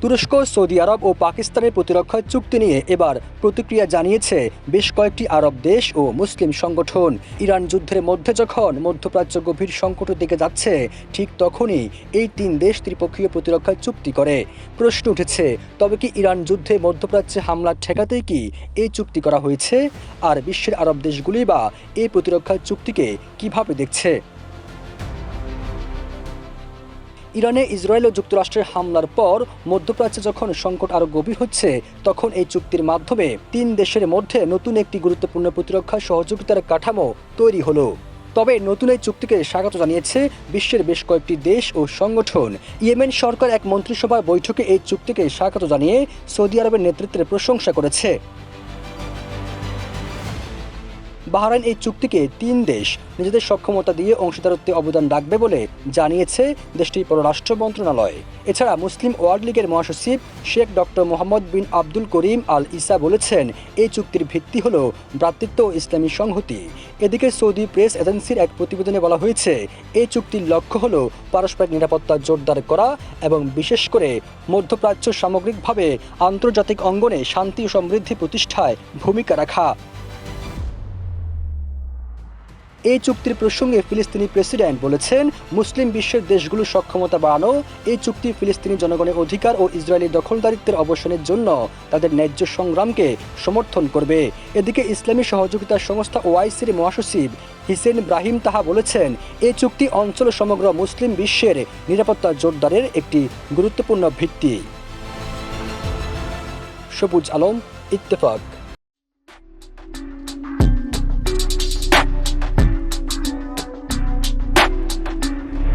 তুরস্ক, সৌদি আরব ও পাকিস্তানের প্রতিরক্ষা চুক্তি নিয়ে এবার প্রতিক্রিয়া জানিয়েছে বেশ কয়েকটি আরব দেশ ও মুসলিম সংগঠন। ইরান যুদ্ধের মধ্যে যখন মধ্যপ্রাচ্য গভীর সংকটের দিকে যাচ্ছে, ঠিক তখনই এই তিন দেশ ত্রিপক্ষীয় প্রতিরক্ষা চুক্তি করে। প্রশ্ন উঠেছে, তবে কি ইরান যুদ্ধে মধ্যপ্রাচ্যে হামলা ঠেকাতেই কি এই চুক্তি করা হয়েছে? আর বিশ্বের আরব দেশগুলি বা এই প্রতিরক্ষা চুক্তিকে কিভাবে দেখছে? ইরানে ইসরায়েল ও যুক্তরাষ্ট্রের হামলার পর মধ্যপ্রাচ্যে যখন সংকট আরও গভীর হচ্ছে, তখন এই চুক্তির মাধ্যমে তিন দেশের মধ্যে নতুন একটি গুরুত্বপূর্ণ প্রতিরক্ষা সহযোগিতার কাঠামো তৈরি হলো। তবে নতুন এই চুক্তিকে স্বাগত জানিয়েছে বিশ্বের বেশ কয়েকটি দেশ ও সংগঠন। ইয়েমেন সরকার এক মন্ত্রিসভার বৈঠকে এই চুক্তিকে স্বাগত জানিয়ে সৌদি আরবের নেতৃত্বের প্রশংসা করেছে। বাহরাইন এই চুক্তিকে তিন দেশ নিজেদের সক্ষমতা দিয়ে অংশীদারত্বে অবদান রাখবে বলে জানিয়েছে দেশটির পররাষ্ট্র মন্ত্রণালয়। এছাড়া মুসলিম ওয়ার্ল্ড লীগের মহাসচিব শেখ ডক্টর মোহাম্মদ বিন আব্দুল করিম আল ইসা বলেছেন, এই চুক্তির ভিত্তি হল ভ্রাতৃত্ব ও ইসলামী সংহতি। এদিকে সৌদি প্রেস এজেন্সির এক প্রতিবেদনে বলা হয়েছে, এই চুক্তির লক্ষ্য হল পারস্পরিক নিরাপত্তা জোরদার করা এবং বিশেষ করে মধ্যপ্রাচ্য সামগ্রিকভাবে আন্তর্জাতিক অঙ্গনে শান্তি ও সমৃদ্ধি প্রতিষ্ঠায় ভূমিকা রাখা। এই চুক্তির প্রসঙ্গে ফিলিস্তিনি প্রেসিডেন্ট বলেছেন, মুসলিম বিশ্বের দেশগুলোর সক্ষমতা বাড়ানো এই চুক্তি ফিলিস্তিনি জনগণের অধিকার ও ইসরায়েলি দখলদারিত্বের অবসানের জন্য তাদের ন্যায্য সংগ্রামকে সমর্থন করবে। এদিকে ইসলামী সহযোগিতা সংস্থা ওআইসির মহাসচিব হিসেন ব্রাহিম তাহা বলেছেন, এই চুক্তি অঞ্চল সমগ্র মুসলিম বিশ্বের নিরাপত্তা জোরদারের একটি গুরুত্বপূর্ণ ভিত্তি। সবুজ আলম, ইত্তেফাক।